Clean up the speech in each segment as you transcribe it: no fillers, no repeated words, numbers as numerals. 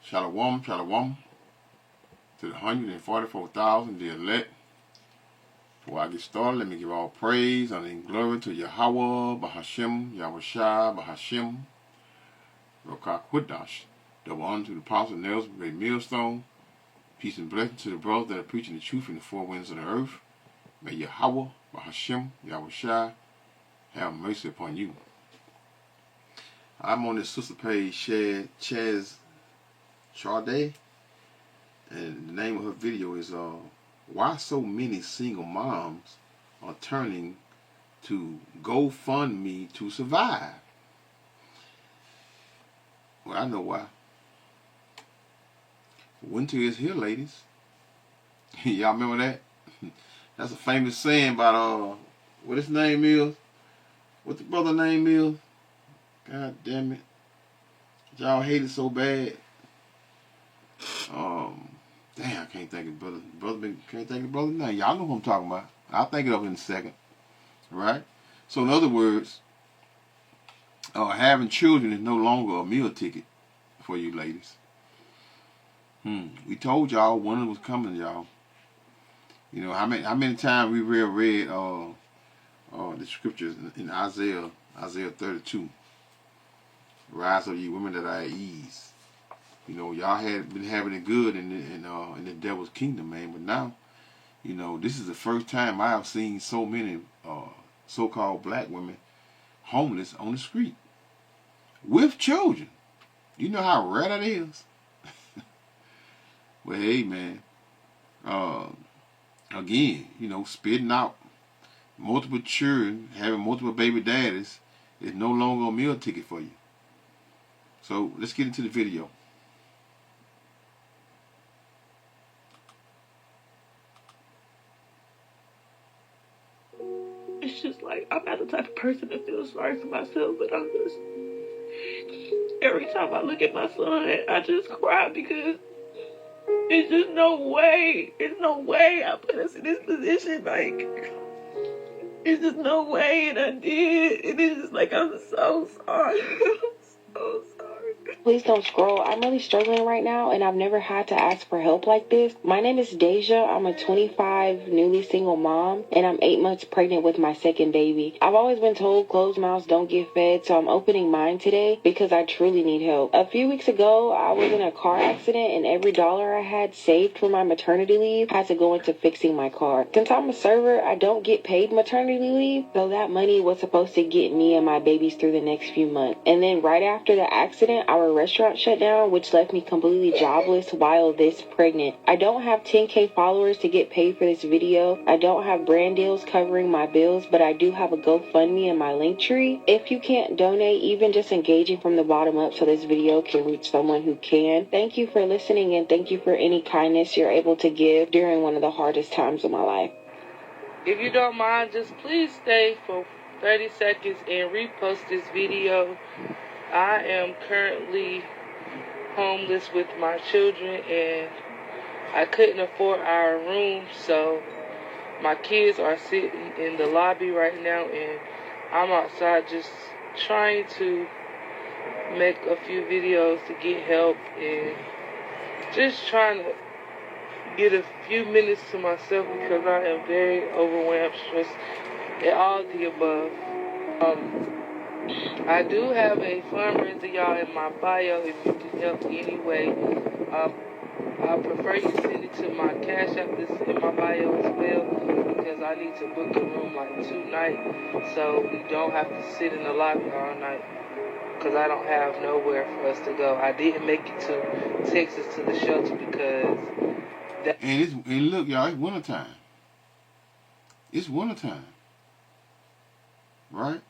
Shalom, shalom, to the 144,000, the elect. Before I get started, let me give all praise, honor, and glory to Yahweh, Bahashem, Yahushua, Bahashem, Rokah Qudash. Double honor to the apostle Nelson, great millstone. Peace and blessing to the brothers that are preaching the truth in the four winds of the earth. May Yahweh, Bahashem, Yahushua, have mercy upon you. I'm on this sister page, Chaz Charday, and the name of her video is why so many single moms are turning to GoFundMe to survive. Well, I know why. Winter is here, ladies. Y'all remember that? That's a famous saying about what his name is, what the brother name is. God damn it, y'all hate it so bad. Damn, I can't think of can't think of brother's name. Y'all know who I'm talking about. I'll think it up in a second. Right? So in other words, having children is no longer a meal ticket for you ladies. We told y'all one was coming, y'all. You know, how many times we read the scriptures in Isaiah 32. Rise up, ye women that are at ease. You know, y'all had been having it good in the devil's kingdom, man. But now, you know, this is the first time I have seen so many so-called black women homeless on the street with children. You know how rare that is. Well, hey, man. Again, you know, spitting out multiple children, having multiple baby daddies is no longer a meal ticket for you. So let's get into the video. It's just like, I'm not the type of person that feels sorry for myself, but I'm just, every time I look at my son, I just cry because it's just no way. There's no way I put us in this position. Like, it's just no way, and I did. And it's just like, I'm so sorry. I'm so sorry. Please don't scroll. I'm really struggling right now, and I've never had to ask for help like this. My name is Deja. I'm a 25 newly single mom, and I'm 8 months pregnant with my second baby. I've always been told closed mouths don't get fed, so I'm opening mine today because I truly need help. A few weeks ago, I was in a car accident, and every dollar I had saved for my maternity leave had to go into fixing my car. Since I'm a server, I don't get paid maternity leave, so that money was supposed to get me and my babies through the next few months. And then right after the accident, our restaurant shut down, which left me completely jobless while this pregnant. I don't have 10K followers to get paid for this video. I don't have brand deals covering my bills, but I do have a GoFundMe in my link tree. If you can't donate, even just engaging from the bottom up so this video can reach someone who can. Thank you for listening, and thank you for any kindness you're able to give during one of the hardest times of my life. If you don't mind, just please stay for 30 seconds and repost this video. I am currently homeless with my children, and I couldn't afford our room, so my kids are sitting in the lobby right now, and I'm outside just trying to make a few videos to get help and just trying to get a few minutes to myself because I am very overwhelmed, stressed, and all the above. I do have a fundraiser, y'all, in my bio if you can help anyway. I prefer you send it to my Cash App that's in my bio as well, because I need to book a room like tonight so we don't have to sit in the lobby all night, because I don't have nowhere for us to go. I didn't make it to Texas to the shelter because And look, y'all, it's wintertime. It's wintertime. Right?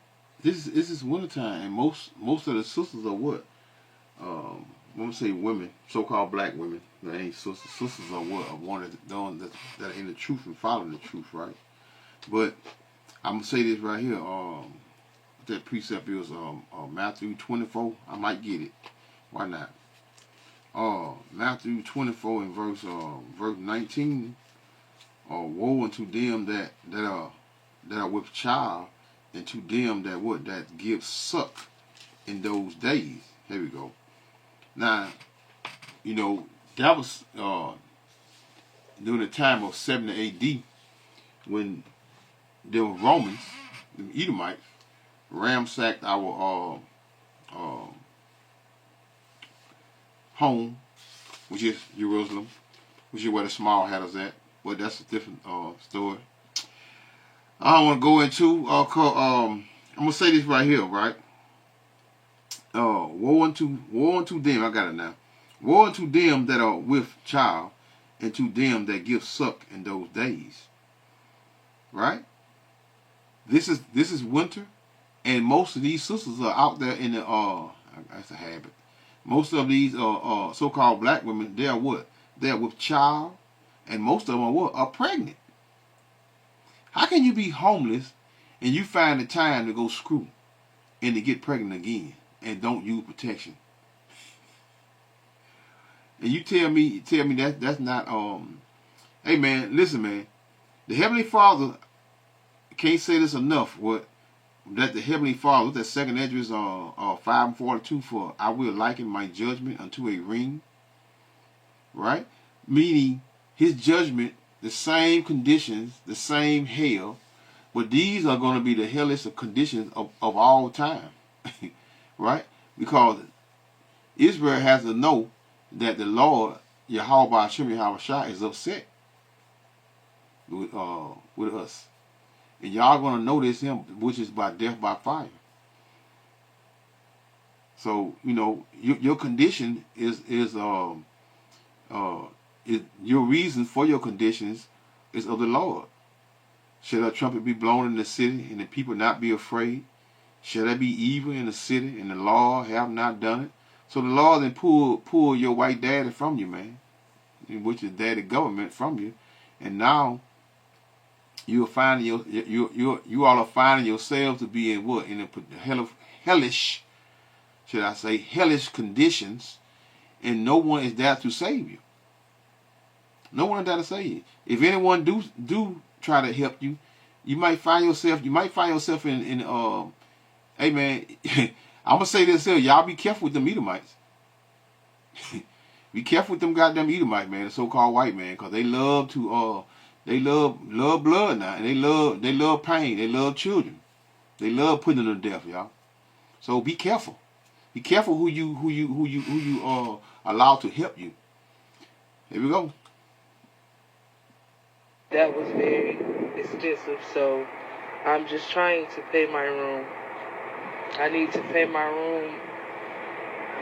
This is wintertime, and most of the sisters are what? I'm gonna say women, so-called black women. They ain't sisters. Sisters are what? Are one that are in the truth and following the truth, right? But I'm gonna say this right here. That precept is Matthew 24. I might get it. Why not? Matthew 24 and verse 19. Woe unto them that are with child, and to them that give suck in those days. Here we go. Now, you know, that was during the time of 70 A.D. when there were Romans, the Edomites, ransacked our home, which is Jerusalem, which is where the small hat is at. But that's a different story. I don't want to go into. I'm gonna say this right here, right? Woe unto them. I got it now. Woe unto them that are with child, and to them that give suck in those days. Right? This is winter, and most of these sisters are out there in the that's a habit. Most of these so-called black women, they are what? They are with child, and most of them are what? Are pregnant. How can you be homeless and you find the time to go screw and to get pregnant again and don't use protection? And you tell me that's not hey man, listen man, the Heavenly Father, can't say this enough, what that the Heavenly Father, look at 2nd Esdras 5:42, for I will liken my judgment unto a ring. Right? Meaning his judgment, the same conditions, the same hell, but these are going to be the hellish conditions of all time. Right? Because Israel has to know that the Lord, Yahweh Hashem Yahweh is upset with us. And y'all going to notice him, which is by death by fire. So, you know, your condition is your reason for your conditions is of the Lord. Shall a trumpet be blown in the city, and the people not be afraid? Shall there be evil in the city, and the Lord have not done it? So the Lord then pull your white daddy from you, man, which is daddy government from you, and now you are finding you all are finding yourselves to be in what? In a hellish, should I say, hellish conditions, and no one is there to save you. No one is there to save you. If anyone do try to help you, you might find yourself in hey man, I'm gonna say this here, y'all be careful with them Edomites. Be careful with them goddamn Edomites, man, the so-called white man, because they love to they love blood now, and they love pain, they love children, they love putting them to death, y'all. So be careful. Be careful who you allow to help you. Here we go. That was very expensive, so I'm just trying to pay my room. I need to pay my room,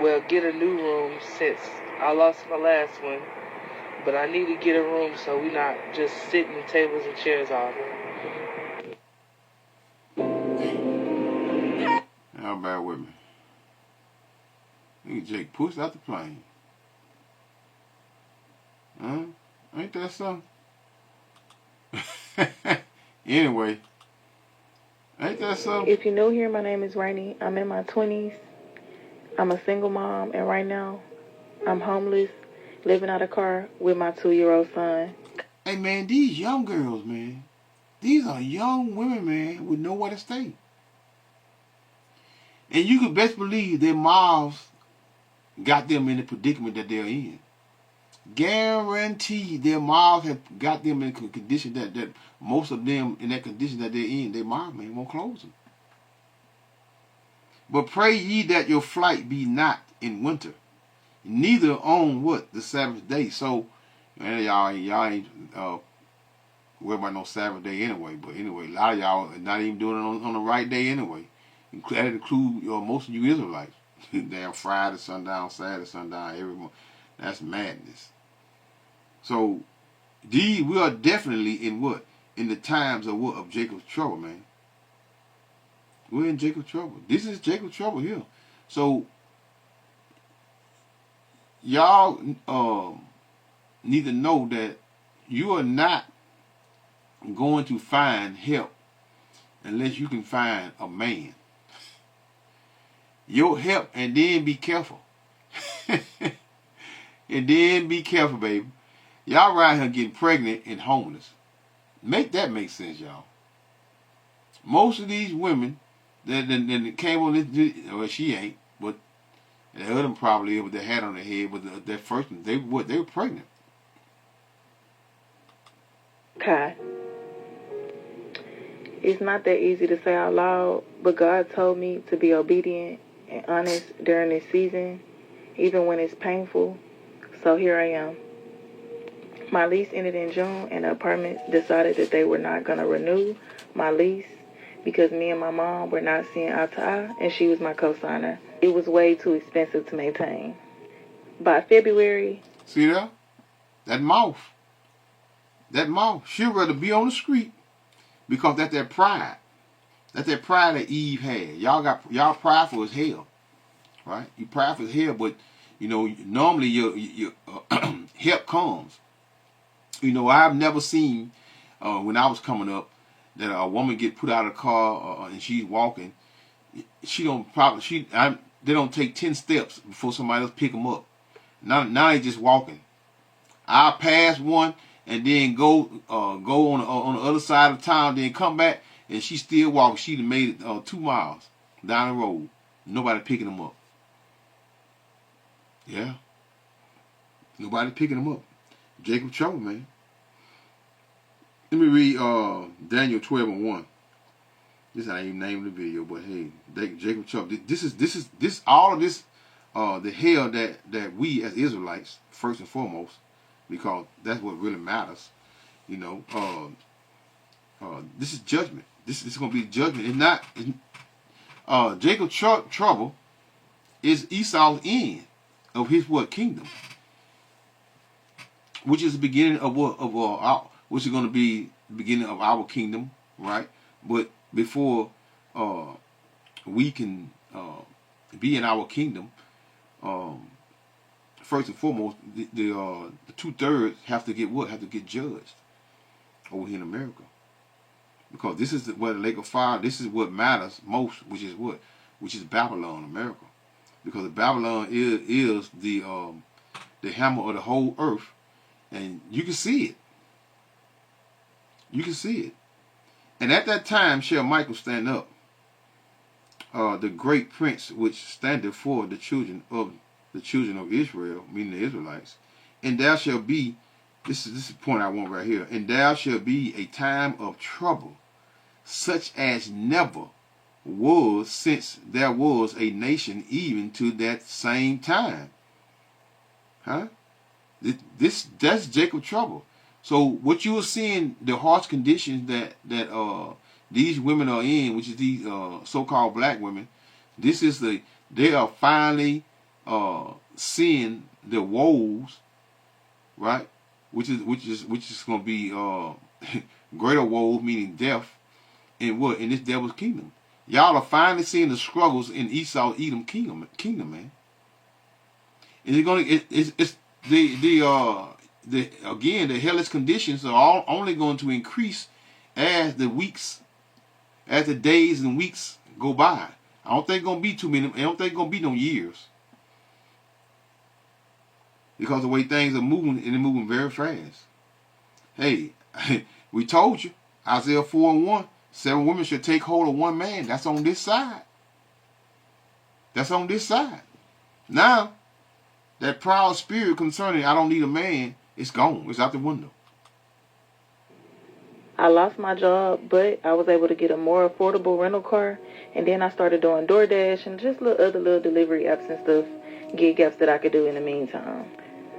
well, get a new room since I lost my last one. But I need to get a room so we're not just sitting in tables and chairs all day. How bad with me? Look at Jake pushed out the plane. Huh? Ain't that something? Anyway, ain't that something? If you're new here, my name is Rainey. I'm in my 20s. I'm a single mom, and right now I'm homeless, living out of a car with my 2-year-old son. Hey man, these young girls, man, these are young women, man, with nowhere to stay. And you can best believe their mouths got them in the predicament that they're in. Guaranteed their mouths have got them in a condition that most of them in that condition that they're in, their mouth, man, won't close them. But pray ye that your flight be not in winter, neither on what? The Sabbath day. So, man, y'all ain't worried about no Sabbath day anyway. But anyway, a lot of y'all are not even doing it on the right day anyway. That include most of you Israelites. Damn Friday, sundown, Saturday, sundown, every month. That's madness. So, we are definitely in what? In the times of what? Of Jacob's trouble, man. We're in Jacob's trouble. This is Jacob's trouble here. So, y'all need to know that you are not going to find help unless you can find a man. Your help, and then be careful. And then be careful, baby. Y'all around here getting pregnant and homeless. Make that make sense, y'all. Most of these women that came on this, well, she ain't, but And the other probably with their hat on their head, but their first one, they were pregnant. Kai, it's not that easy to say out loud, but God told me to be obedient and honest during this season, even when it's painful. So here I am. My lease ended in June, and the apartment decided that they were not going to renew my lease because me and my mom were not seeing eye to eye, and she was my co-signer. It was way too expensive to maintain. By February... See that? That mouth. That mouth. She'd rather be on the street because that's that pride. That's that pride that Eve had. Y'all prideful as hell. Right? You prideful as hell, but, you know, normally your help comes. You know, I've never seen, when I was coming up, that a woman get put out of the car and she's walking. They don't take 10 steps before somebody else pick them up. Now they just walking. I pass one and then go on the other side of town, then come back and she still walking. She done made it 2 miles down the road. Nobody picking them up. Yeah. Nobody picking them up. Jacob trouble, man. Let me read Daniel 12:1. This I ain't even named the video, but hey, Jacob trouble. This all of this the hell that we as Israelites, first and foremost, because that's what really matters. You know, this is judgment. This is gonna be judgment. It's not Jacob trouble is Esau's end of his kingdom, which is the beginning of which is going to be the beginning of our kingdom, right? But before we can be in our kingdom, first and foremost, the 2/3 have to get judged over here in America, because this is where the lake of fire. This is what matters most, which is Babylon, America, because Babylon is the hammer of the whole earth, and you can see it. You can see it. And at that time shall Michael stand up, the great prince which standeth for the children of Israel, meaning the Israelites. And there shall be, this is the point I want right here, and there shall be a time of trouble, such as never was since there was a nation even to that same time. Huh? That's Jacob trouble. So what you are seeing, the harsh conditions that these women are in, which is these so-called black women, they are finally seeing the woes, right? Which is going to be greater woes, meaning death, in this devil's kingdom. Y'all are finally seeing the struggles in Esau Edom kingdom, man. And the hellish conditions are only going to increase as the days and weeks go by. I don't think it's gonna be too many. I don't think it's gonna be no years, because the way things are moving, and they're moving very fast. Hey, we told you, Isaiah 4:1, 7 women should take hold of one man. That's on this side. That's on this side. Now, that proud spirit concerning I don't need a man, it's gone. It's out the window. I lost my job, but I was able to get a more affordable rental car, and then I started doing DoorDash and just other little delivery apps and stuff, gig apps that I could do in the meantime.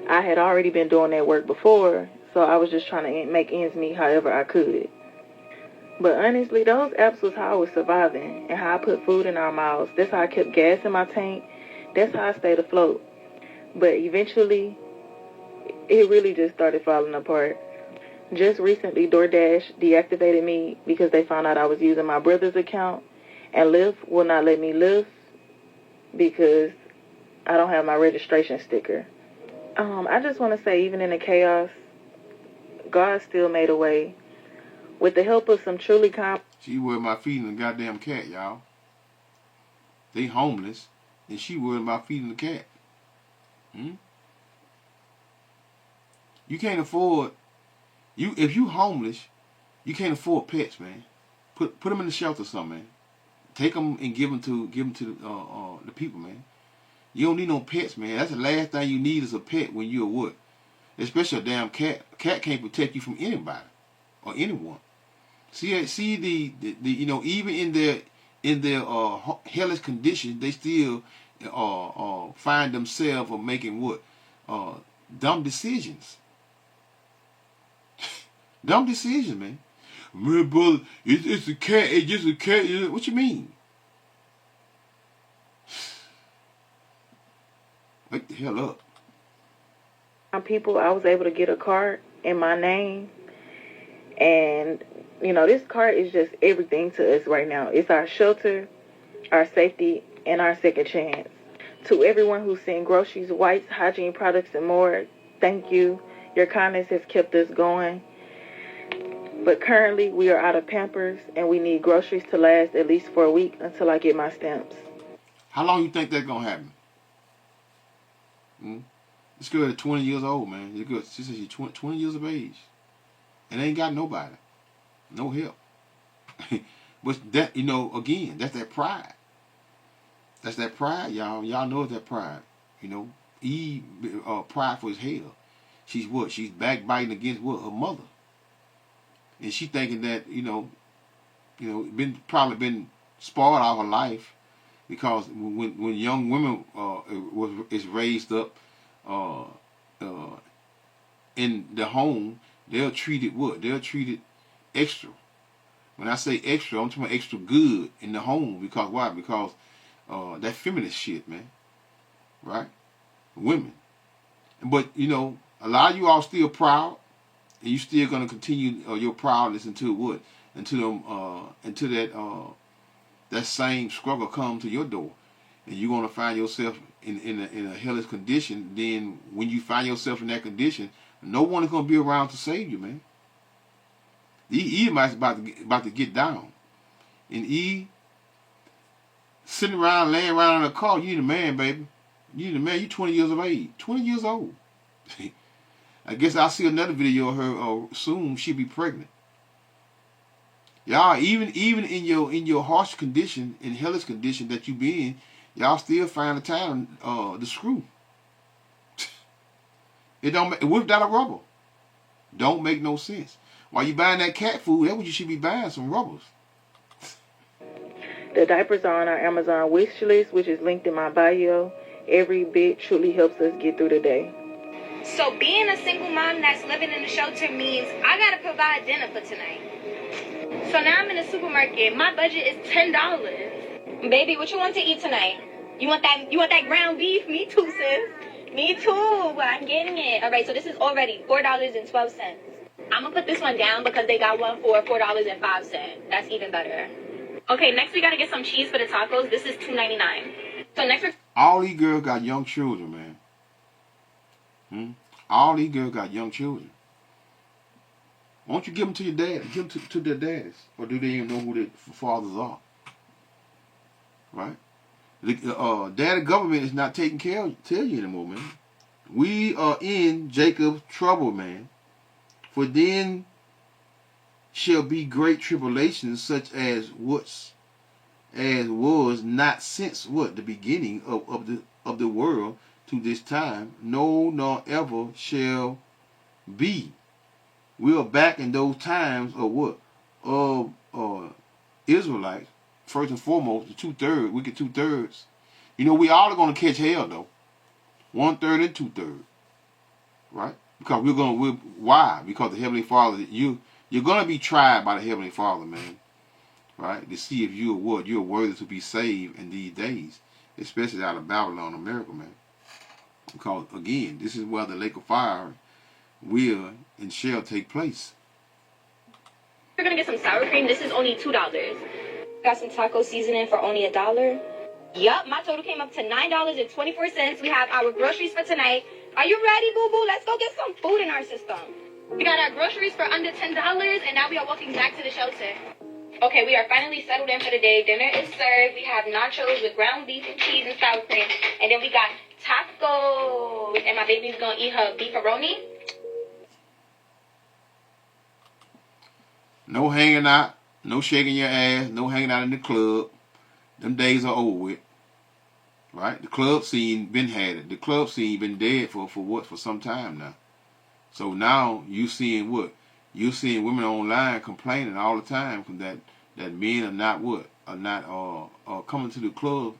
I had already been doing that work before, so I was just trying to make ends meet however I could. But honestly, those apps was how I was surviving and how I put food in our mouths. That's how I kept gas in my tank. That's how I stayed afloat. But eventually, it really just started falling apart. Just recently, DoorDash deactivated me because they found out I was using my brother's account, and Lyft will not let me Lyft because I don't have my registration sticker. I just want to say, even in the chaos, God still made a way. With the help of some truly She worried about feeding the goddamn cat, y'all. They homeless, and she worried about feeding the cat. You can't afford. If you homeless, you can't afford pets, man. Put them in the shelter or something, man. Take them and give them to the people, man. You don't need no pets, man. That's the last thing you need is a pet when you're what? Especially a damn cat. A cat can't protect you from anybody or anyone. See the you know, even in their hellish condition, they still find themselves making what dumb decisions. Dumb decisions, man. Man, brother, it's a cat. It's just a cat. What you mean? Wake the hell up. People, I was able to get a card in my name, and you know, this card is just everything to us right now. It's our shelter, our safety, and our second chance. To everyone who sent groceries, wipes, hygiene products, and more, thank you. Your kindness has kept us going. But currently, we are out of Pampers, and we need groceries to last at least for a week until I get my stamps. How long you think that's gonna happen? This girl is 20 years old, man. This girl, she says she's 20 years of age, and ain't got nobody, no help. But that, you know, again, that's that pride. That's that pride, y'all. Y'all know that pride. You know, Eve, prideful as hell. She's what? She's backbiting against what? Her mother. And she thinking that, you know, probably been spoiled all her life, because when young women is raised up in the home, they're treated what? They're treated extra. When I say extra, I'm talking about extra good in the home. Because why? Because that feminist shit, man. Right? Women. But, you know, a lot of you all still proud, and you still going to continue your proudness until what? Until that same struggle comes to your door. And you're going to find yourself in a hellish condition. Then when you find yourself in that condition, no one is going to be around to save you, man. The Edomites about to get down. And sitting around, laying around in a car, you need a man, baby. You need a man. You're 20 years of age. 20 years old. I guess I'll see another video of her soon. She'll be pregnant. Y'all, even in your harsh condition, in hellish condition that you be in, y'all still find the time to screw. It don't make, what without a rubber? Don't make no sense. While you buying that cat food, that's what you should be buying, some rubbers. The diapers are on our Amazon wish list, which is linked in my bio. Every bit truly helps us get through the day. So being a single mom that's living in the shelter means I gotta provide dinner for tonight. So now I'm in the supermarket. My budget is $10. Baby, what you want to eat tonight? You want that ground beef? Me too, sis. Me too. But I'm getting it. All right, so this is already $4.12. I'm gonna put this one down because they got one for $4.05. That's even better. Okay, next we gotta get some cheese for the tacos. This is $2.99. So next we're... All these girls got young children, man. All these girls got young children. Why don't you give them to your dad? Give them to their daddies. Or do they even know who their fathers are? Right? The daddy government is not taking care of you anymore, man. We are in Jacob's trouble, man. For then shall be great tribulations, such as was not since what? The beginning of the world to this time, no, nor ever shall be. We are back in those times of what? Of Israelites. First and foremost, the 2/3, we get 2/3. You know, we all are going to catch hell, though. 1/3 and 2/3. Right? Because why? Because the Heavenly Father, you're going to be tried by the Heavenly Father, man. Right? To see if you're worthy to be saved in these days. Especially out of Babylon, America, man. Because, again, this is where the lake of fire will and shall take place. We're gonna get some sour cream. This is only $2. Got some taco seasoning for only $1. Yup, my total came up to $9.24. We have our groceries for tonight. Are you ready, boo-boo? Let's go get some food in our system. We got our groceries for under $10, and now we are walking back to the shelter. Okay, we are finally settled in for the day. Dinner is served. We have nachos with ground beef and cheese and sour cream. And then we got tacos. And my baby's gonna eat her beefaroni. No hanging out, no shaking your ass, no hanging out in the club. Them days are over with. right? The club scene been had it. The club scene been dead for what? For some time now. So now you seeing what? You seeing women online complaining all the time that men are not what? Are not coming to the club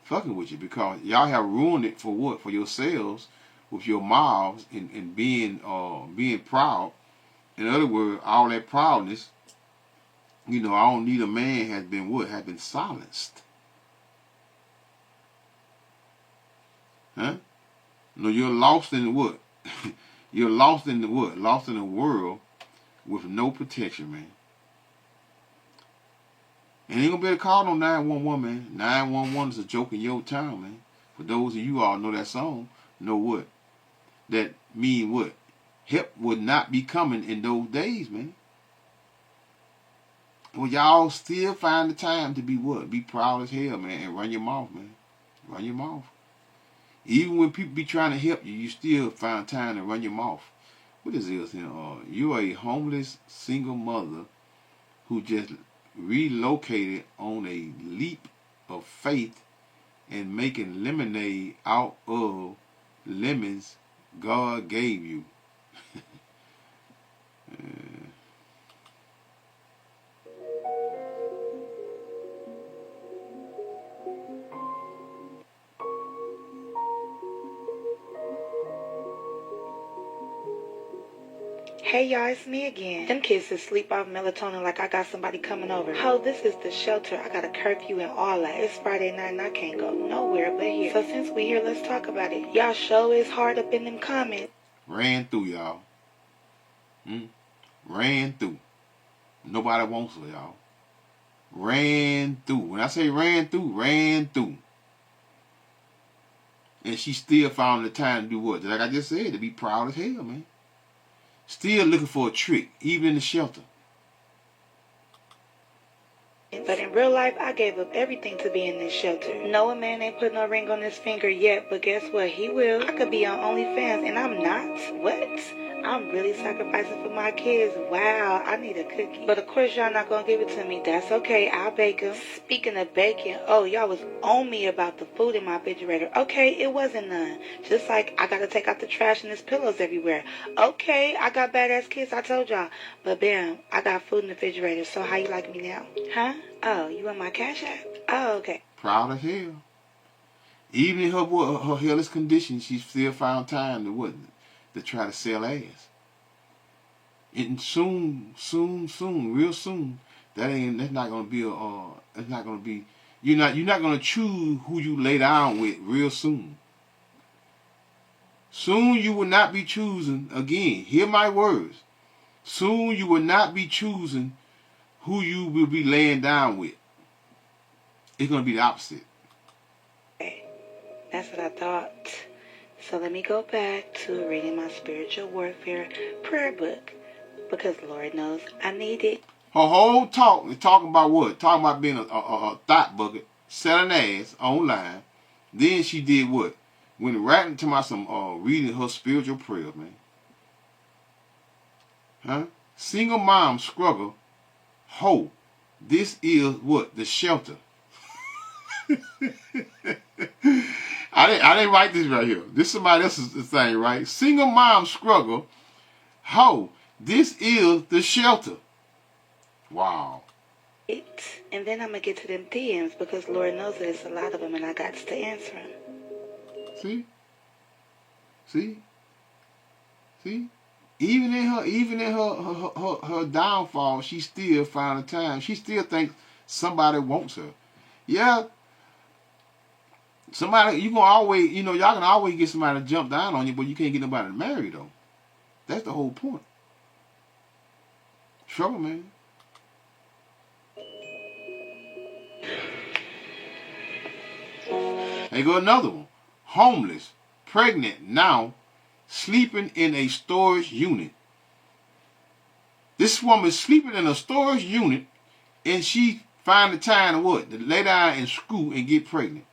fucking with you because y'all have ruined it for what? For yourselves with your mouths and being proud. In other words, all that proudness, I don't need a man has been what? Has been silenced. Huh? No, you're lost in the what? You're lost in the what? Lost in a world with no protection, man. And ain't gonna be able to call no 911, man. 911 is a joke in your town, man. For those of you all know that song, know what? That mean what? Help would not be coming in those days, man. Well, y'all still find the time to be what? Be proud as hell, man, and run your mouth, man. Run your mouth. Even when people be trying to help you, you still find time to run your mouth. What is this? You're a homeless single mother who just relocated on a leap of faith and making lemonade out of lemons God gave you. Hey y'all, it's me again. Them kids is sleep off melatonin like I got somebody coming over. Ho, this is the shelter. I got a curfew and all that. It's Friday night and I can't go nowhere but here. So since we here, let's talk about it. Y'all show is hard up in them comments. Ran through, y'all. Ran through. Nobody wants her, y'all. Ran through. When I say ran through. And she still found the time to do what? Like I just said, to be proud as hell, man. Still looking for a trick, even in the shelter. But in real life, I gave up everything to be in this shelter. No, a man ain't put no ring on his finger yet, but guess what? He will. I could be on OnlyFans, and I'm not. What? I'm really sacrificing for my kids. Wow, I need a cookie. But of course, y'all not gonna give it to me. That's okay. I'll bake them. Speaking of baking, oh, y'all was on me about the food in my refrigerator. Okay, it wasn't none. Just like I gotta take out the trash and there's pillows everywhere. Okay, I got badass kids, I told y'all. But bam, I got food in the refrigerator. So how you like me now? Huh? Oh, you want my Cash App? Oh, okay. Proud as hell. Even in her hellish condition, she still found time to try to sell ass. And soon, real soon, that's not gonna be you're not gonna choose who you lay down with real soon. Soon you will not be choosing again. Hear my words. Soon you will not be choosing who you will be laying down with. It's gonna be the opposite. That's what I thought. So let me go back to reading my spiritual warfare prayer book. Because Lord knows I need it. Her whole talk is talking about what? Talking about being a thought bucket, selling ass online. Then she did what? Went right into reading her spiritual prayers, man. Huh? Single mom struggle. Ho. This is what? The shelter. I didn't write this right here. This is somebody else's thing, right? Single mom struggle. Ho. This is the shelter. Wow. And then I'm going to get to them DMs because Lord knows that it's a lot of them and I got to answer them. See? Even in her downfall, she still found the time. She still thinks somebody wants her. Yeah. Somebody, you gonna always, y'all can always get somebody to jump down on you, but you can't get nobody to marry though. That's the whole point. Trouble, man. Hey, go another one. Homeless, pregnant, now sleeping in a storage unit. This woman is sleeping in a storage unit, and she find the time to what? To lay down and screw and get pregnant.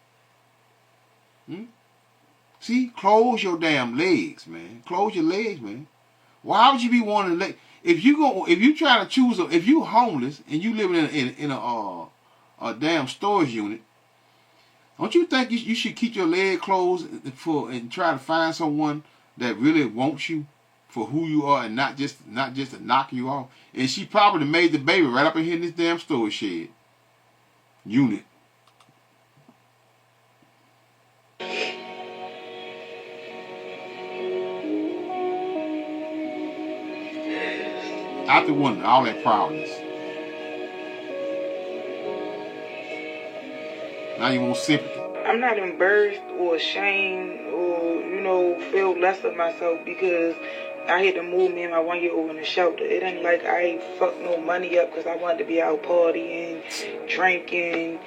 See, close your damn legs, man. Close your legs, man. Why would you be wanting to lay? If you trying to choose, if you homeless and you living in a damn storage unit, Don't you think you should keep your leg closed and try to find someone that really wants you for who you are and not just to knock you off? And she probably made the baby right up in here in this damn storage shed unit. Out the window, all that proudness. Now you want sympathy. I'm not embarrassed or ashamed or, feel less of myself because I had to move me and my 1-year-old in the shelter. It ain't like I fucked no money up because I wanted to be out partying, drinking,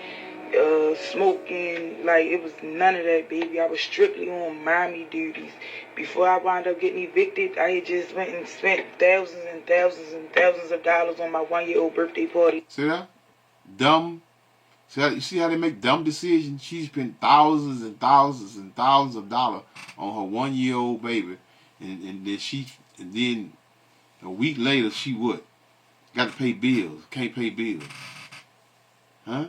smoking. Like, it was none of that, baby. I was strictly on mommy duties. Before I wound up getting evicted, I had just went and spent thousands and thousands and thousands of dollars on my 1-year-old birthday party. See that? Dumb. You see how they make dumb decisions? She spent thousands and thousands and thousands of dollars on her 1-year-old baby, and then a week later she what? Got to pay bills. Can't pay bills. Huh?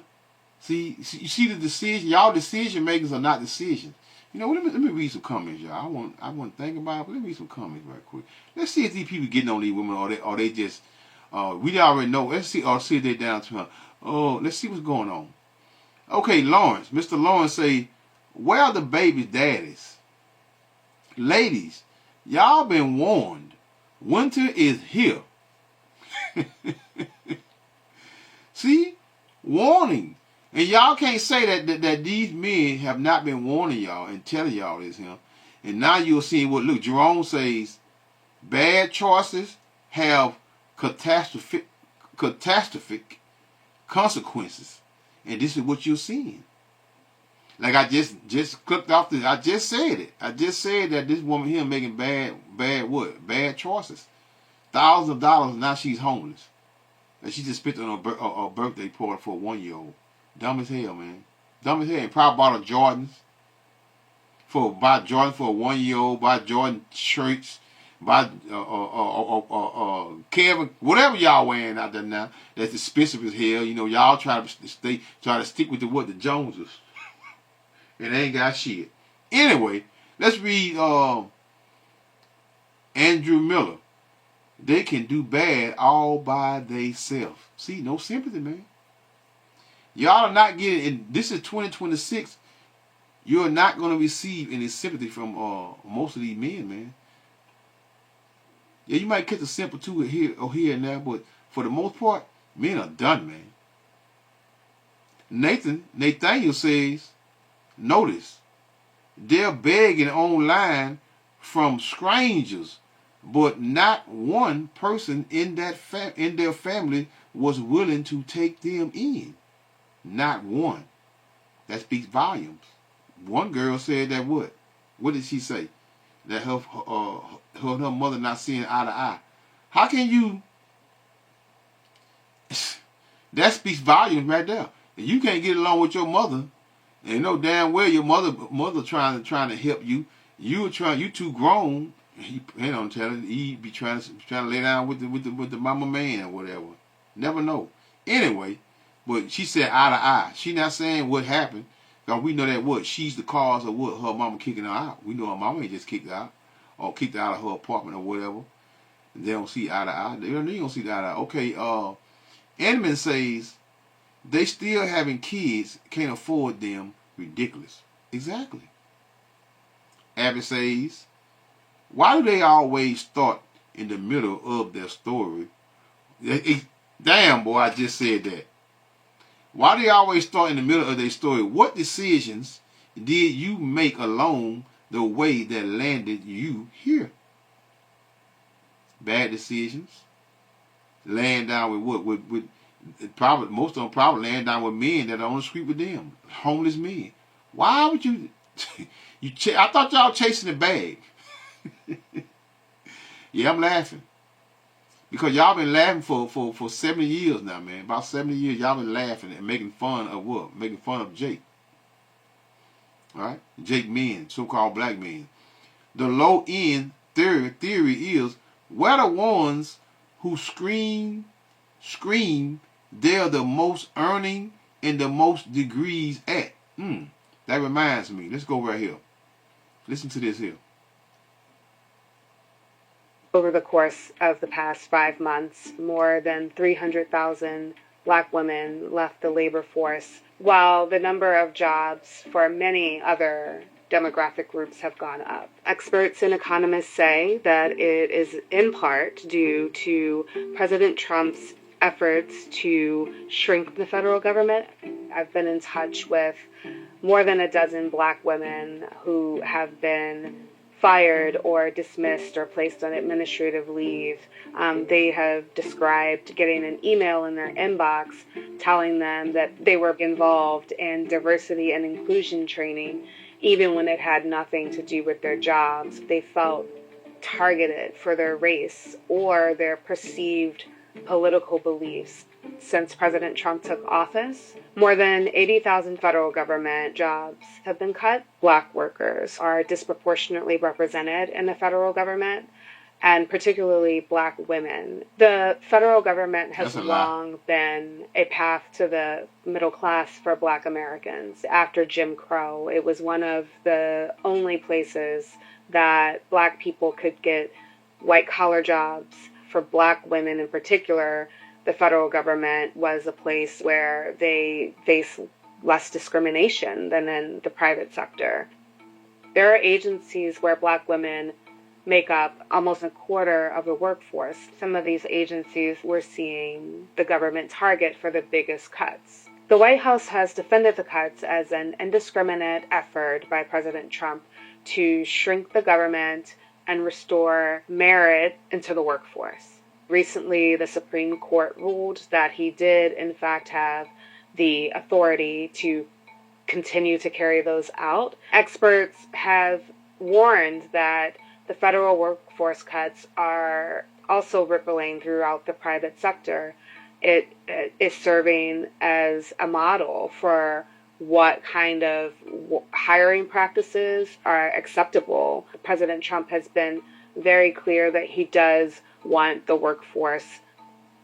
See, you see the decision. Y'all decision makers are not decisions. You know, let me read some comments, y'all. I want to think about it, but let me read some comments right quick. Let's see if these people getting on these women or they just we already know. Let's see if they down to her. Oh, let's see what's going on. Okay, Lawrence. Mr. Lawrence say, where are the baby's daddies? Ladies, y'all been warned. Winter is here. See? Warning. And y'all can't say that these men have not been warning y'all and telling y'all this here. And now you're seeing what, look, Jerome says, bad choices have catastrophic consequences. And this is what you're seeing. Like I just clipped off this. I just said it. I just said that this woman here making bad choices. Thousands of dollars, now she's homeless. And she just spent on her birthday party for a 1-year-old. Dumb as hell, man. Dumb as hell. And probably bought her Jordans. Buy Jordan for a 1-year-old. Buy Jordan shirts. Buy Kevin, whatever y'all wearing out there now, that's expensive as hell. You know, y'all try to stick with the Joneses. It ain't got shit. Anyway, let's read Andrew Miller. They can do bad all by themselves. See, no sympathy, man. Y'all are not getting, and this is 2026, you're not going to receive any sympathy from most of these men, man. Yeah, you might catch a simple two here and there, but for the most part, men are done, man. Nathaniel says, notice, they're begging online from strangers, but not one person in their family was willing to take them in. Not one. That speaks volumes. One girl said that what? What did she say? That her mother not seeing eye to eye. How can you? That speaks volumes right there. If you can't get along with your mother, and you know damn well your mother trying to help you. You too grown. You know I'm telling you, he be trying to lay down with the mama man or whatever. Never know. Anyway, but she said eye to eye. She not saying what happened. Because we know that what? She's the cause of what? Her mama kicking her out. We know her mama ain't just kicked her out. Or kicked her out of her apartment or whatever. And they don't see eye to eye. They don't see eye to eye. Okay, Edmund says, they still having kids, can't afford them. Ridiculous. Exactly. Abby says, why do they always start in the middle of their story? Damn, boy, I just said that. Why do they always start in the middle of their story? What decisions did you make along the way that landed you here? Bad decisions. Laying down with what? With probably most of them probably laying down with men that are on the street with them. Homeless men. Why would you? I thought y'all chasing the bag. Yeah, I'm laughing. Because y'all been laughing for 70 years now, man. About 70 years, y'all been laughing and making fun of what? Making fun of Jake. Right? Jake men, so-called black men. The low-end theory is, we're the ones who scream, they're the most earning and the most degrees at. That reminds me. Let's go right here. Listen to this here. Over the course of the past 5 months, more than 300,000 Black women left the labor force, while the number of jobs for many other demographic groups have gone up. Experts and economists say that it is in part due to President Trump's efforts to shrink the federal government. I've been in touch with more than a dozen Black women who have been fired or dismissed or placed on administrative leave. They have described getting an email in their inbox telling them that they were involved in diversity and inclusion training, even when it had nothing to do with their jobs. They felt targeted for their race or their perceived political beliefs. Since President Trump took office, more than 80,000 federal government jobs have been cut. Black workers are disproportionately represented in the federal government, and particularly Black women. The federal government has long been a path to the middle class for Black Americans. After Jim Crow, it was one of the only places that Black people could get white-collar jobs. For Black women in particular, the federal government was a place where they face less discrimination than in the private sector. There are agencies where Black women make up almost a quarter of the workforce. Some of these agencies we're seeing the government target for the biggest cuts. The White House has defended the cuts as an indiscriminate effort by President Trump to shrink the government and restore merit into the workforce. Recently, the Supreme Court ruled that he did, in fact, have the authority to continue to carry those out. Experts have warned that the federal workforce cuts are also rippling throughout the private sector. It is serving as a model for what kind of hiring practices are acceptable. President Trump has been very clear that he does want the workforce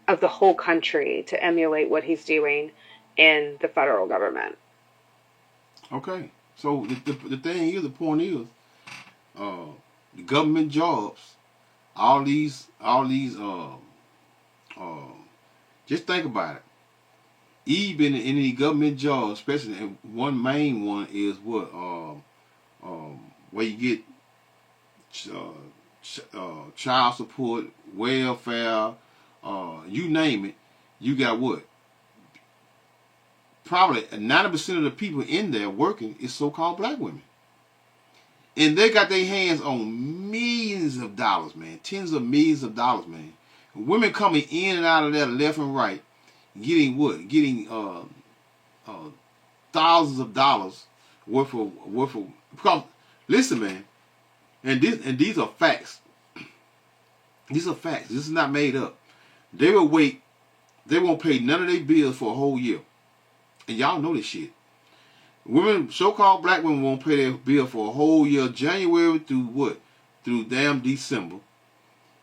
of the whole country to emulate what he's doing in the federal government. Okay, so the thing is, the point is, the government jobs, all these, just think about it. Even in any government jobs, especially one main one is what, where you get child support, welfare, you name it, you got what? Probably 90% of the people in there working is so-called Black women. And they got their hands on millions of dollars, man. Tens of millions of dollars, man. Women coming in and out of there left and right, getting what? Getting thousands of dollars worth of because listen, man, and these are facts. These are facts. This is not made up. They will wait. They won't pay none of their bills for a whole year. And y'all know this shit. Women, so-called Black women, won't pay their bill for a whole year, January through what? Through damn December.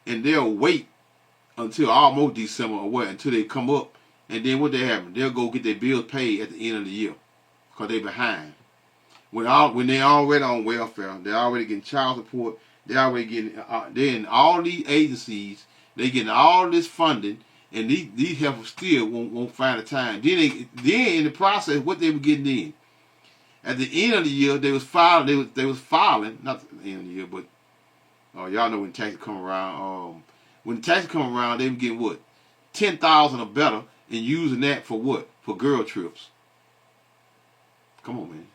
And they'll wait until almost December or what? Until they come up. And then what they happen? They'll go get their bills paid at the end of the year. Because they're behind. When they're already on welfare, they're already getting child support, they're already getting, they're in all these agencies, they're getting all this funding, and these helpers still won't find the time. Then in the process, what they were getting in. At the end of the year, they was filing, not at the end of the year, but y'all know when taxes come around, when the taxes come around, they were getting what? 10,000 or better, and using that for what? For girl trips. Come on, man.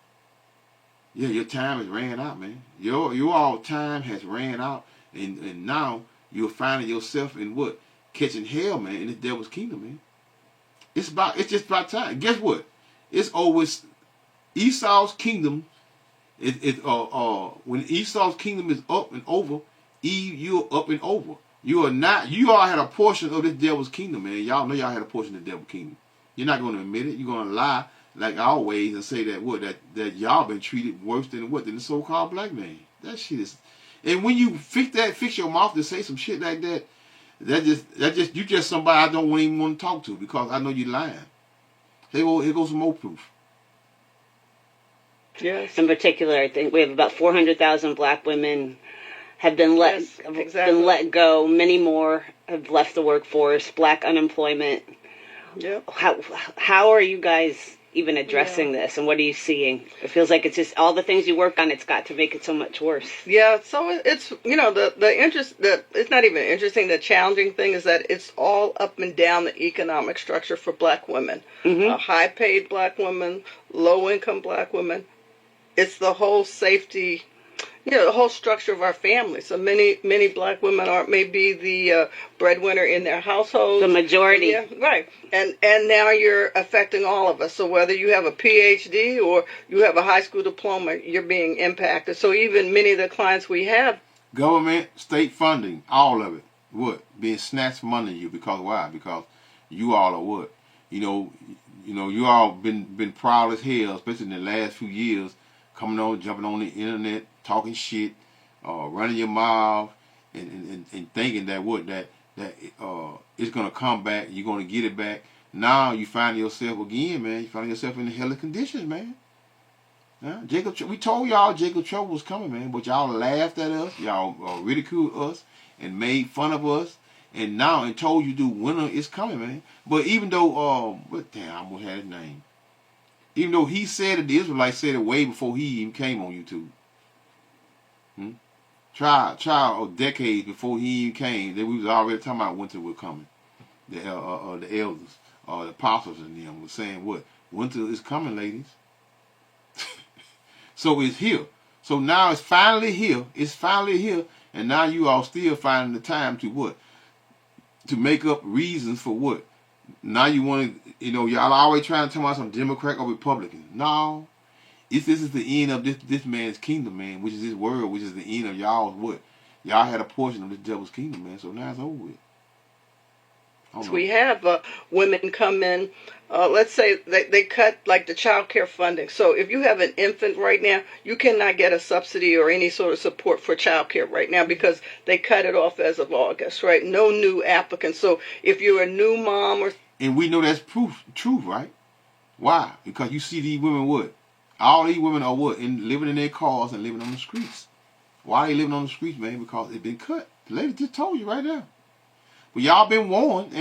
Yeah, your time has ran out, man. Your all time has ran out, and now you're finding yourself in what? Catching hell, man, in the devil's kingdom, man. It's just about time. Guess what? It's always Esau's kingdom. When Esau's kingdom is up and over, Eve, you're up and over. You all had a portion of this devil's kingdom, man. Y'all know y'all had a portion of the devil's kingdom. You're not going to admit it. You're going to lie like always and say that y'all been treated worse than the so-called Black man. That shit is. And when you fix your mouth to say some shit like that, you just somebody I don't even want to talk to because I know you're lying. Here goes some more proof. Yes. In particular, I think we have about 400,000 black women have been let been let go. Many more have left the workforce. Black unemployment. Yep. How are you guys even addressing this, and what are you seeing? It feels like it's just all the things you work on. It's got to make it so much worse. Yeah, so it's it's not even interesting. The challenging thing is that it's all up and down the economic structure for black women. High paid black women, low income black women. It's the whole safety, the whole structure of our family. So many black women may be the breadwinner in their households. The majority. Yeah, right. And now you're affecting all of us. So whether you have a PhD or you have a high school diploma, you're being impacted. So even many of the clients we have. Government, state funding, all of it, being snatched from under you. Because why? Because you all are what? You all been proud as hell, especially in the last few years, jumping on the internet, talking shit, running your mouth, and thinking that it's gonna come back, you're gonna get it back. Now you find yourself again, man. You find yourself in the hellish conditions, man. We told y'all Jacob Trouble was coming, man, but y'all laughed at us, y'all ridiculed us, and made fun of us, and told you winter is coming, man. But even though I'm gonna have his name. Even though he said it, the Israelites said it way before he even came on YouTube. Decades before he even came, that we was already talking about winter was coming. The elders, the apostles and them were saying what? Winter is coming, ladies. So it's here. So now it's finally here. It's finally here. And now you all still finding the time to what? To make up reasons for what? Now you want to, y'all always trying to tell me some Democrat or Republican. No. This is the end of this man's kingdom, man, which is this world, which is the end of y'all's what? Y'all had a portion of this devil's kingdom, man, so now it's over with. We have women come in, let's say they cut like the child care funding. So if you have an infant right now, you cannot get a subsidy or any sort of support for child care right now because they cut it off as of August, right? No new applicants. So if you're a new mom and we know that's truth, right? Why? Because you see these women what? All these women are what? Living in their cars and living on the streets. Why are they living on the streets, man? Because they've been cut. The lady just told you right now. But y'all been warned,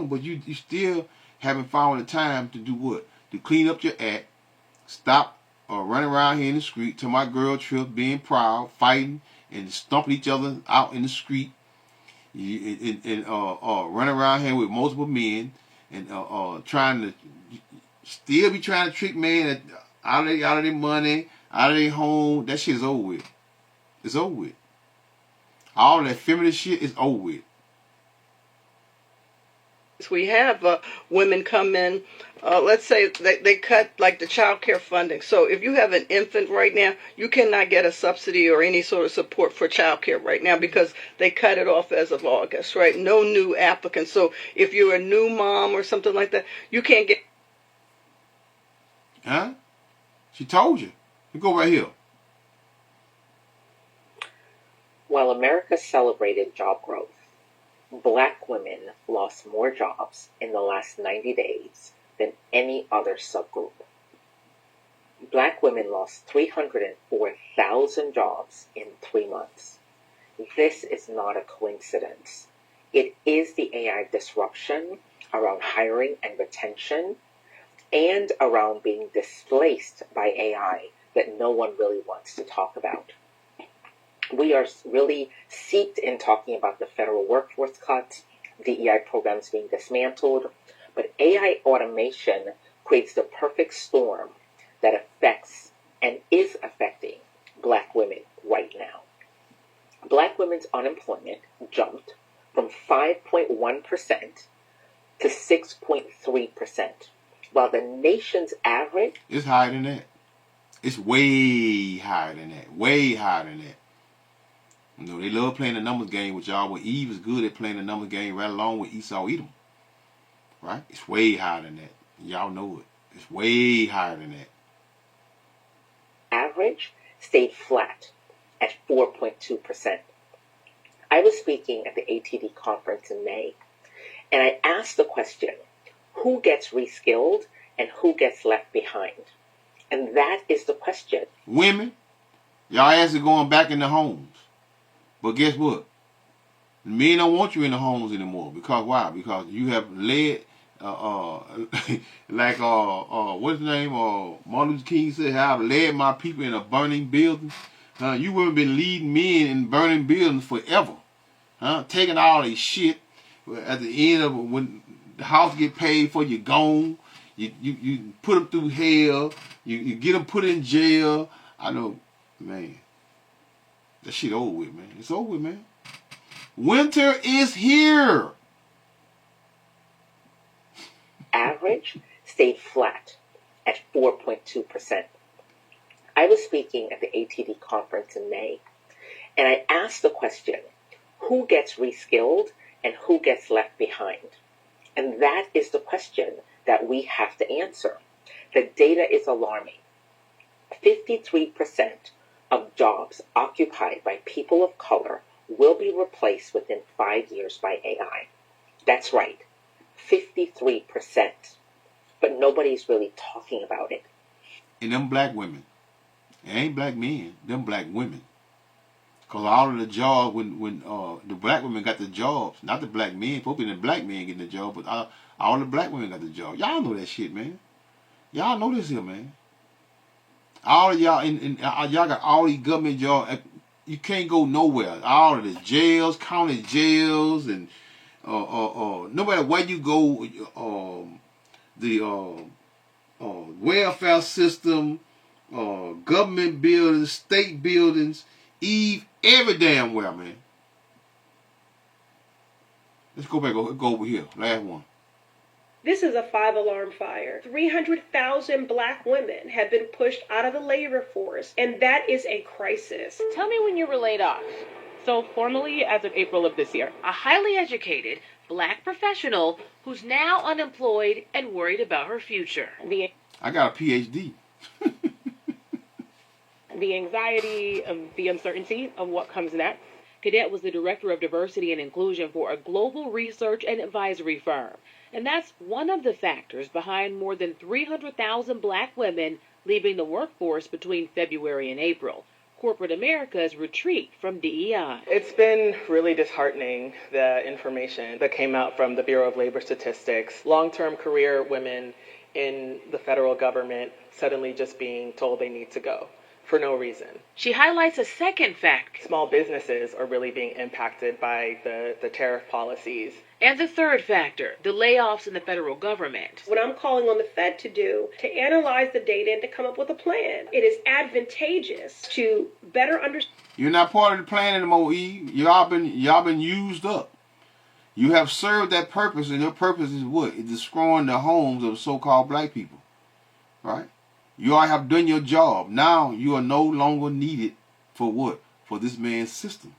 but you still haven't found the time to do what? To clean up your act, stop running around here in the street, to my girl trip, being proud, fighting, and stumping each other out in the street, and running around here with multiple men, and trying to trick men out of their money, out of their home. That shit is over with. It's over with. All that feminine shit is over with. We have women come in, let's say they cut like the child care funding. So if you have an infant right now, you cannot get a subsidy or any sort of support for child care right now because they cut it off as of August, right? No new applicants. So if you're a new mom or something like that, you can't get. Huh? She told you. You go right here. While America celebrated job growth, black women lost more jobs in the last 90 days than any other subgroup. Black women lost 304,000 jobs in 3 months. This is not a coincidence. It is the AI disruption around hiring and retention and around being displaced by AI that no one really wants to talk about. We are really steeped in talking about the federal workforce cuts, DEI programs being dismantled, but AI automation creates the perfect storm that affects and is affecting black women right now. Black women's unemployment jumped from 5.1% to 6.3%, while the nation's average is higher than that. It's way higher than that. Way higher than that. They love playing the numbers game with y'all, but Eve is good at playing the numbers game right along with Esau Edom. Right? It's way higher than that. Y'all know it. It's way higher than that. Average stayed flat at 4.2%. I was speaking at the ATD conference in May, and I asked the question, who gets reskilled and who gets left behind? And that is the question. Women, y'all ass are going back in the homes. But guess what? Men don't want you in the homes anymore. Because why? Because you have led, like, what's his name? Martin Luther King said, how I've led my people in a burning building. You women been leading men in burning buildings forever. Taking all this shit. At the end of it, when the house get paid for, you gone. You put them through hell. You get them put in jail. I know, man. That shit over with, man. It's over with, man. Winter is here. Average stayed flat at 4.2%. I was speaking at the ATD conference in May, and I asked the question, who gets reskilled and who gets left behind? And that is the question that we have to answer. The data is alarming. 53% of jobs occupied by people of color will be replaced within 5 years by AI. That's right, 53%. But nobody's really talking about it. And them black women. It ain't black men, them black women. Because all of the jobs, when the black women got the jobs, not the black men, probably the black men getting the job, but all the black women got the job. Y'all know that shit, man. Y'all know this here, man. All of y'all, y'all got all these government jobs. You can't go nowhere. All of the jails, county jails, and no matter where you go, the welfare system, government buildings, state buildings, every damn where, man. Let's go back. Go over here. Last one. This is a 5-alarm fire. 300,000 black women have been pushed out of the labor force, and that is a crisis. Tell me when you were laid off. So formally, as of April of this year, a highly educated black professional who's now unemployed and worried about her future. I got a PhD. The anxiety, the uncertainty of what comes next. Cadet was the director of diversity and inclusion for a global research and advisory firm. And that's one of the factors behind more than 300,000 black women leaving the workforce between February and April. Corporate America's retreat from DEI. It's been really disheartening, the information that came out from the Bureau of Labor Statistics. Long-term career women in the federal government suddenly just being told they need to go for no reason. She highlights a second fact. Small businesses are really being impacted by the tariff policies. And the third factor, the layoffs in the federal government. What I'm calling on the Fed to do, to analyze the data and to come up with a plan. It is advantageous to better understand. You're not part of the plan anymore, E. Y'all been used up. You have served that purpose, and your purpose is what? It's destroying the homes of so-called black people. Right? You all have done your job. Now you are no longer needed for what? For this man's system.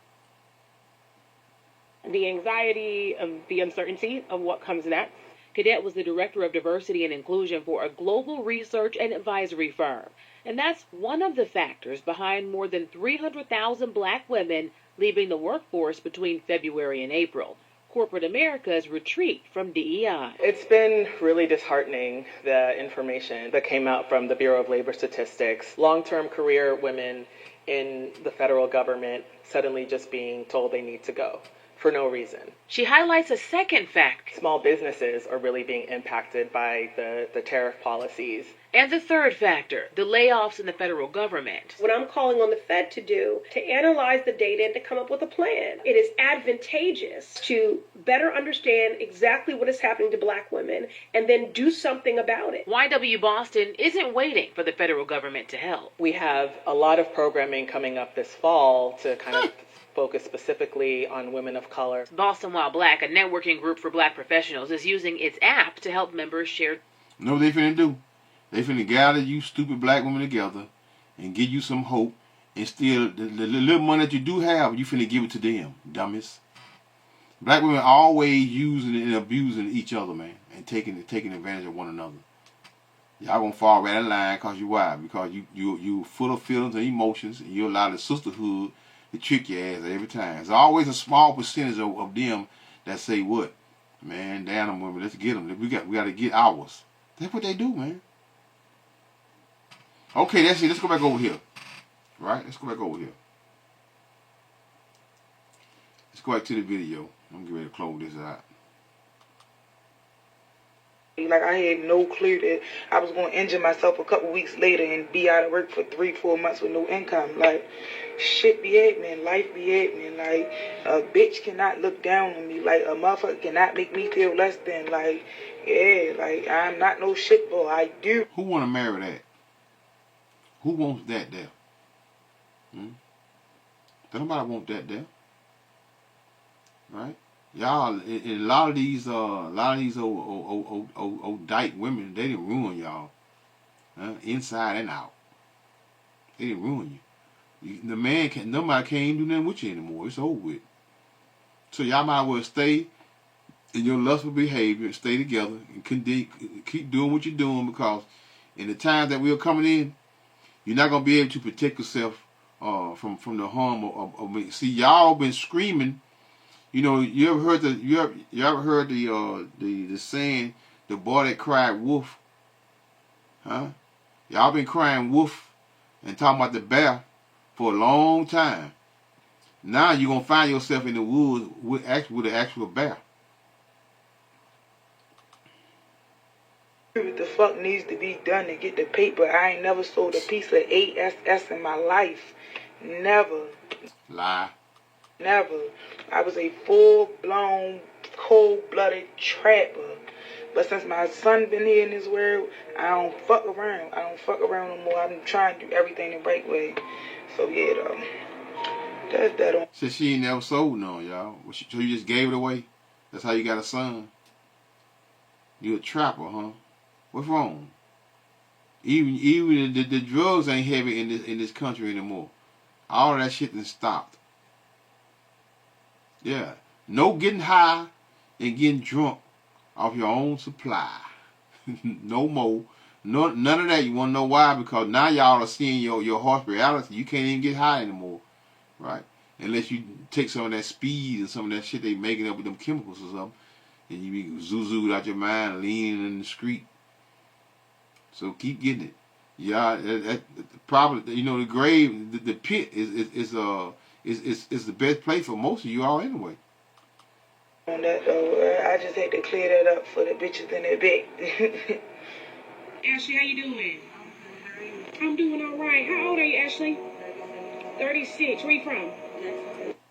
The anxiety, the uncertainty of what comes next. Cadet was the director of diversity and inclusion for a global research and advisory firm. And that's one of the factors behind more than 300,000 black women leaving the workforce between February and April. Corporate America's retreat from DEI. It's been really disheartening, the information that came out from the Bureau of Labor Statistics. Long-term career women in the federal government suddenly just being told they need to go for no reason. She highlights a second fact. Small businesses are really being impacted by the tariff policies. And the third factor, the layoffs in the federal government. What I'm calling on the Fed to do, to analyze the data and to come up with a plan. It is advantageous to better understand exactly what is happening to black women and then do something about it. YW Boston isn't waiting for the federal government to help. We have a lot of programming coming up this fall to kind of focus specifically on women of color. Boston While Black, a networking group for black professionals, is using its app to help members share. You know what they finna do? They finna gather you stupid black women together and give you some hope, and still the little money that you do have, you finna give it to them, dummies. Black women always using and abusing each other, man, and taking advantage of one another. Y'all gonna fall right in line because you why? Because you full of feelings and emotions, and you allow the sisterhood to trick your ass every time. There's always a small percentage of them that say what? Man, damn them women, let's get them. We got to get ours. That's what they do, man. Okay, that's it. Let's go back over here. Right? Let's go back over here. Let's go back to the video. I'm getting ready to close this out. Like, I had no clue that I was going to injure myself a couple weeks later and be out of work for 3-4 months with no income. Like, shit be happening. Life be happening. Like, a bitch cannot look down on me. Like, a motherfucker cannot make me feel less than. Like, yeah, like, I'm not no shit boy. I do. Who want to marry that? Who wants that there? Don't nobody want that there. Right? Y'all, and a lot of these old dyke women, they didn't ruin y'all, inside and out. They didn't ruin you. The man nobody can't even do nothing with you anymore. It's over with. So y'all might as well stay in your lustful behavior and stay together and keep doing what you're doing, because in the times that we're coming in, you're not gonna be able to protect yourself from the harm of me. See, y'all been screaming. You know, you ever heard the saying, the boy that cried wolf? Huh? Y'all been crying wolf and talking about the bear for a long time. Now you're gonna find yourself in the woods with an actual bear. What the fuck needs to be done to get the paper? I ain't never sold a piece of ASS in my life. Never. Lie. Never. I was a full-blown, cold-blooded trapper. But since my son been here in this world, I don't fuck around. I don't fuck around no more. I'm trying to do everything the right way. So yeah, though. That's that on. Said she ain't never sold none, y'all. So you just gave it away? That's how you got a son? You a trapper, huh? What's wrong? Even the drugs ain't heavy in this country anymore. All of that shit done stopped. Yeah. No getting high and getting drunk off your own supply. No more. None of that. You want to know why? Because now y'all are seeing your harsh reality. You can't even get high anymore. Right? Unless you take some of that speed and some of that shit they making up with them chemicals or something. And you be zooed out your mind, leaning in the street. So keep getting it. Yeah, probably, you know, the grave, the pit is the best place for most of you all anyway. On that though, I just had to clear that up for the bitches in the back. Ashley, how you doing? I'm doing all right. How old are you, Ashley? 36. Where you from?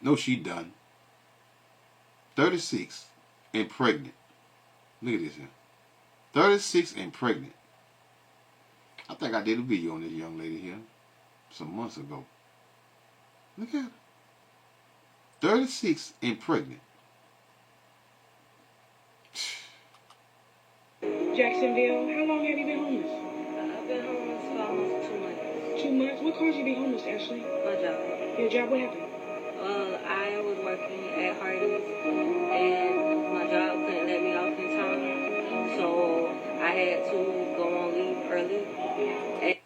No, she done. 36 and pregnant. Look at this here. 36 and pregnant. I think I did a video on this young lady here some months ago. Look at her. 36 and pregnant. Jacksonville, how long have you been homeless? I've been homeless for almost 2 months. 2 months? What caused you to be homeless, Ashley? My job. Your job, what happened? I was working at Hardee's, and my job couldn't let me off in time, so I had to go on leave early.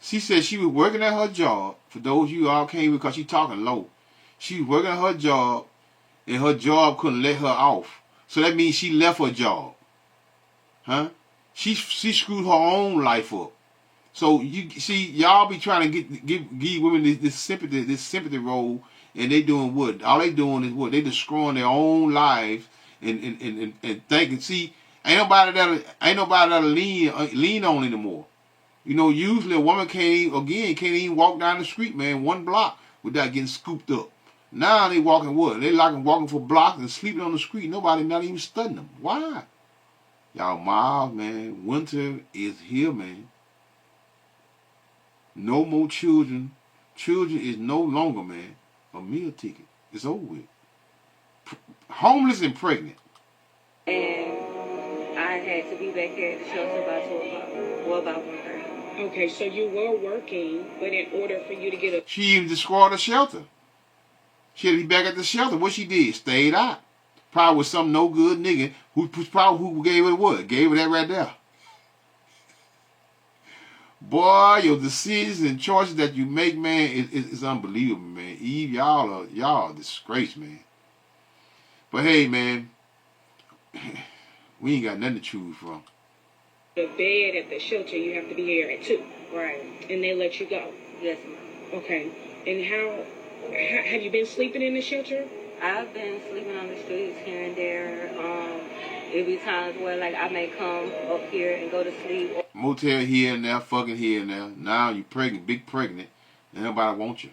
She said she was working at her job. For those of you all came because she talking low. She was working at her job, and her job couldn't let her off. So that means she left her job. Huh? She screwed her own life up. So you see, y'all be trying to give women this sympathy role, and they doing what? All they doing is what? They destroying their own lives and thinking. See, ain't nobody that'll lean on anymore. You know, usually a woman can't even walk down the street, man, 1 block without getting scooped up. Now they walking what? They like walking for blocks and sleeping on the street. Nobody not even studying them. Why? Y'all mild, man. Winter is here, man. No more children. Children is no longer, man, a meal ticket. It's over with. Homeless and pregnant. And I had to be back here at the shelter by 2 o'clock. Well, about 1:30. Okay, so you were working, but in order for you to get a... She even destroyed the shelter. She had to be back at the shelter. What she did? Stayed out. Probably with some no good nigga who gave her what? Gave her that right there. Boy, your decisions and choices that you make, man, is unbelievable, man. Eve, y'all are a disgrace, man. But hey, man, we ain't got nothing to choose from. The bed at the shelter, you have to be here at 2. Right. And they let you go. Yes, ma'am. Okay. And how have you been sleeping in the shelter? I've been sleeping on the streets here and there. It be times where like I may come up here and go to sleep. Motel here and there, fucking here and there. Now you pregnant, big pregnant, and nobody wants you.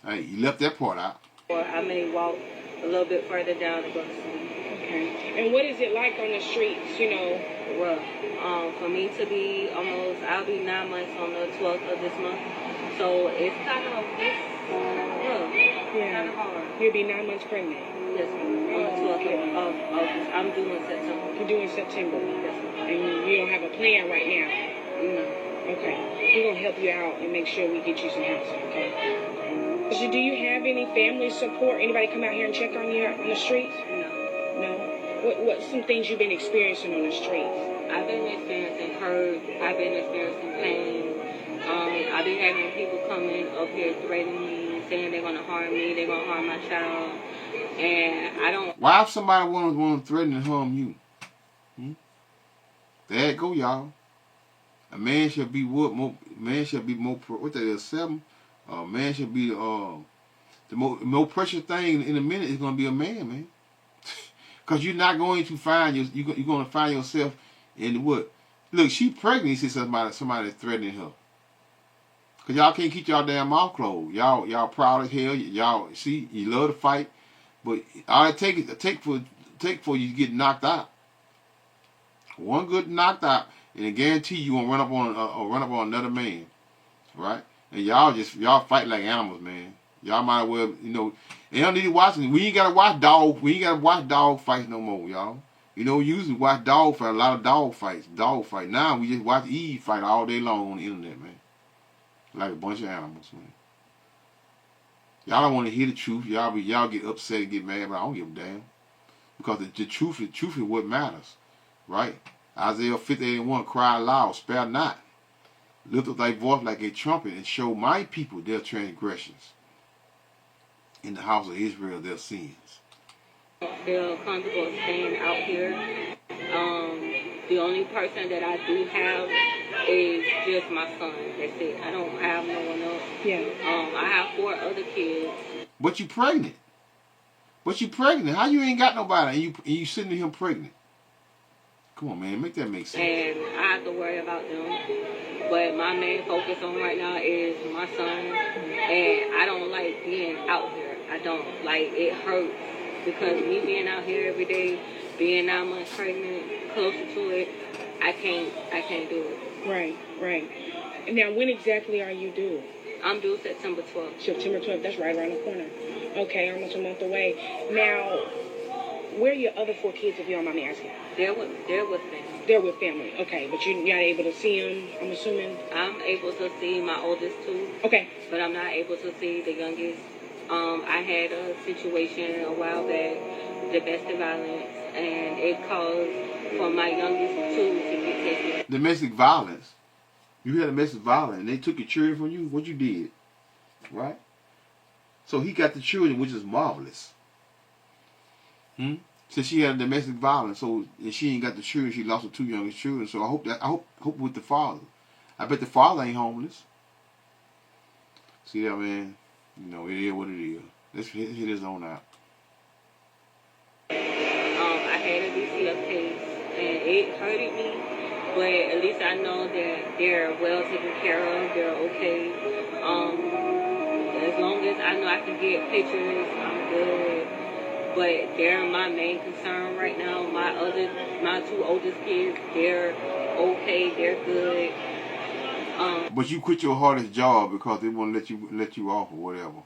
Hey, you left that part out. Or I may walk a little bit further down to go to sleep. Okay. And what is it like on the streets, you know? Rough. For me to be I'll be 9 months on the 12th of this month. So it's kind of rough. Yeah. Kind of hard. You'll be 9 months pregnant. Yes, ma'am. On the 12th of August. I'm due in September. You're due in September. Yes, ma'am. And you don't have a plan right now? No. Okay. We're going to help you out and make sure we get you some housing, okay? So do you have any family support? Anybody come out here and check on you on the streets? No. No? What's some things you've been experiencing on the streets? I've been experiencing hurt. I've been experiencing pain. I've been having people coming up here threatening me, saying they're going to harm me, they're going to harm my child. And I don't... Why if somebody want to threaten and harm you? There you go, y'all. A man should be what? Man should be more... What that is, 7? Man should be... the more precious thing in a minute is going to be a man. Because you're not going to find... You're going to find yourself in what? Look, she pregnant, see somebody threatening her. Because y'all can't keep y'all damn mouth closed. Y'all proud as hell. Y'all, see, you love to fight. But all it take for you to get knocked out. One good knocked out, and I guarantee you won't run up on another man. Right? And y'all fight like animals, man. Y'all might as well, you know, you don't need to watch it. We ain't gotta watch dog fights no more, y'all. You know, we usually watch dog fight, a lot of dog fights. Now we just watch Eve fight all day long on the internet, man. Like a bunch of animals, man. Y'all don't want to hear the truth. Y'all get upset and get mad, but I don't give a damn. Because the truth is what matters. Right? Isaiah 50:1, cry loud, spare not. Lift up thy voice like a trumpet and show my people their transgressions. In the house of Israel their sins. Feel comfortable staying out here. The only person that I do have is just my son. That's it. I don't have no one else. Yeah. I have 4 other kids. But you pregnant. How you ain't got nobody and you sitting here pregnant? Come on, man, make that make sense. And I have to worry about them. But my main focus on right now is my son. And I don't like being out here. I don't. Like, it hurts. Because me being out here every day, being 9 months pregnant, closer to it, I can't do it. Right. And now, when exactly are you due? I'm due September 12th. September 12th, that's right around the corner. Okay, almost a month away. Now, where are your other 4 kids, if you don't mind me asking? They're with family. They're with family, okay. But you're not able to see them, I'm assuming? I'm able to see my oldest 2. Okay. But I'm not able to see the youngest. I had a situation a while back, domestic violence, and it caused for my youngest 2 to get taken. Domestic violence? You had domestic violence and they took your children from you? What you did? Right? So he got the children, which is marvelous. So she had domestic violence, so and she ain't got the children, she lost her 2 youngest children. So I hope with the father. I bet the father ain't homeless. See that, man? You know, it is what it is. Let's hit his own out. I had a DCF case, and it hurted me, but at least I know that they're well taken care of, they're okay. As long as I know I can get pictures, I'm good. But they're my main concern right now. My 2 oldest kids, they're okay, they're good. But you quit your hardest job because they won't let you off or whatever.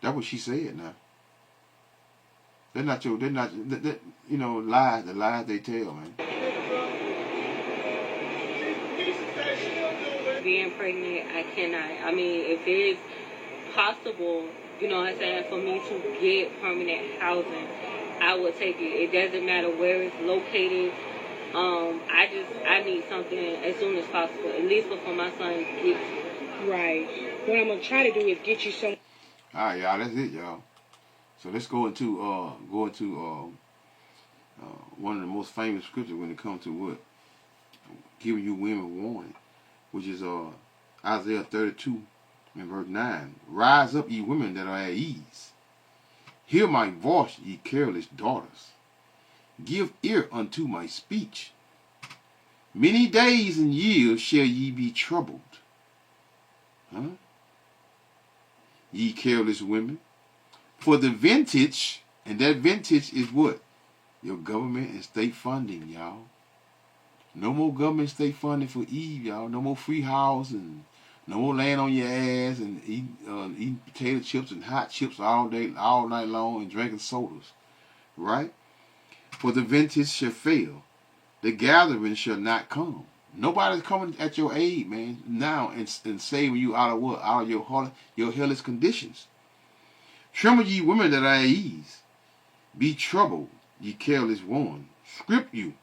That's what she said. Now they're not you know, lies. The lies they tell, man. Being pregnant, I cannot. I mean, if it's possible, you know what I'm saying, for me to get permanent housing, I will take it. It doesn't matter where it's located. I need something as soon as possible, at least before my son gets here. Right. What I'm gonna try to do is get you some. All right, y'all. That's it, y'all. So let's go into one of the most famous scriptures when it comes to what giving you women warning, which is Isaiah 32 and verse 9. Rise up, ye women that are at ease. Hear my voice, ye careless daughters. Give ear unto my speech. Many days and years shall ye be troubled. Ye careless women. For the vintage, and that vintage is what? Your government and state funding, y'all. No more government and state funding for Eve, y'all. No more free housing. No more laying on your ass and eating potato chips and hot chips all day, all night long, and drinking sodas. Right? For the vintage shall fail. The gathering shall not come. Nobody's coming at your aid, man, now and saving you out of what? Out of your hellish conditions. Tremble, ye women that are at ease. Be troubled, ye careless ones. Script you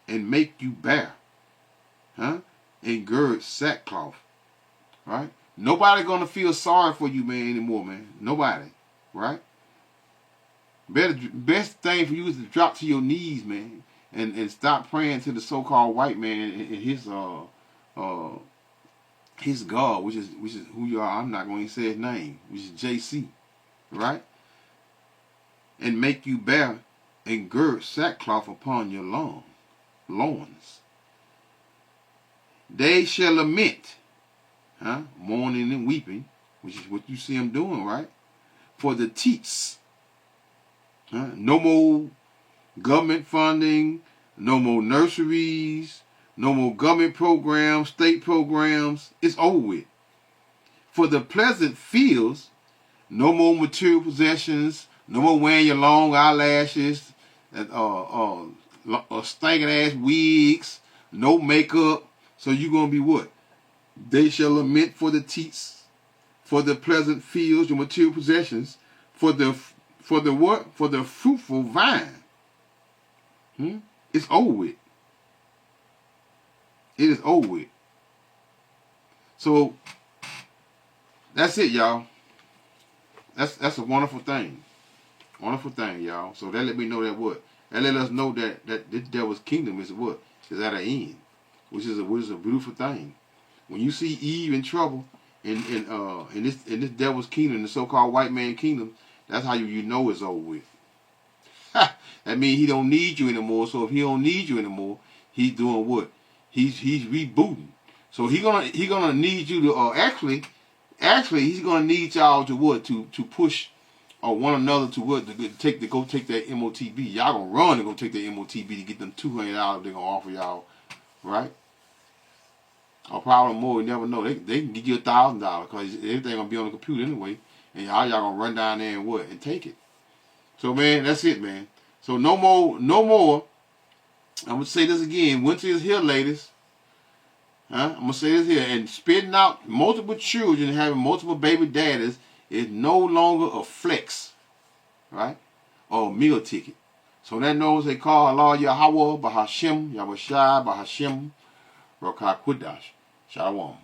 and make you bare. And gird sackcloth. Right? Nobody gonna feel sorry for you, man, anymore, man. Nobody. Right? Best thing for you is to drop to your knees, man, and stop praying to the so-called white man and his God, which is who you are. I'm not going to say his name, which is JC, right? And make you bare and gird sackcloth upon your loins. They shall lament, mourning and weeping, which is what you see them doing, right? For the teats. No more government funding, no more nurseries, no more government programs, state programs. It's over with. For the pleasant fields, no more material possessions, no more wearing your long eyelashes, stinking ass wigs, no makeup. So you're going to be what? They shall lament for the teats, for the pleasant fields, your material possessions, for the what? For the fruitful vine. It's over with. It is over with. So that's it, y'all. That's a wonderful thing. Wonderful thing, y'all. So that let me know that what? That let us know that this devil's kingdom is what? Is at an end. Which is a beautiful thing. When you see Eve in trouble in this devil's kingdom, the so-called white man kingdom, that's how you know it's over with. That means he don't need you anymore. So if he don't need you anymore, he's doing what? He's rebooting. So he gonna need you to actually he's gonna need y'all to what? To push one another to what? To go take that MOTB. Y'all gonna run and go take that MOTB to get them $200 they're gonna offer y'all, right? Or probably more. You never know. They can give you $1,000 because everything gonna be on the computer anyway, and y'all gonna run down there and what? And take it. So man, that's it, man. So no more. I'm gonna say this again. Winter is here, ladies. I'm gonna say this here. And spitting out multiple children and having multiple baby daddies is no longer a flex, right? Or a meal ticket. So that knows they call Allah Yahweh Bahashem, Yahweh Shai Bahashem, Rokakwadash. Shalom.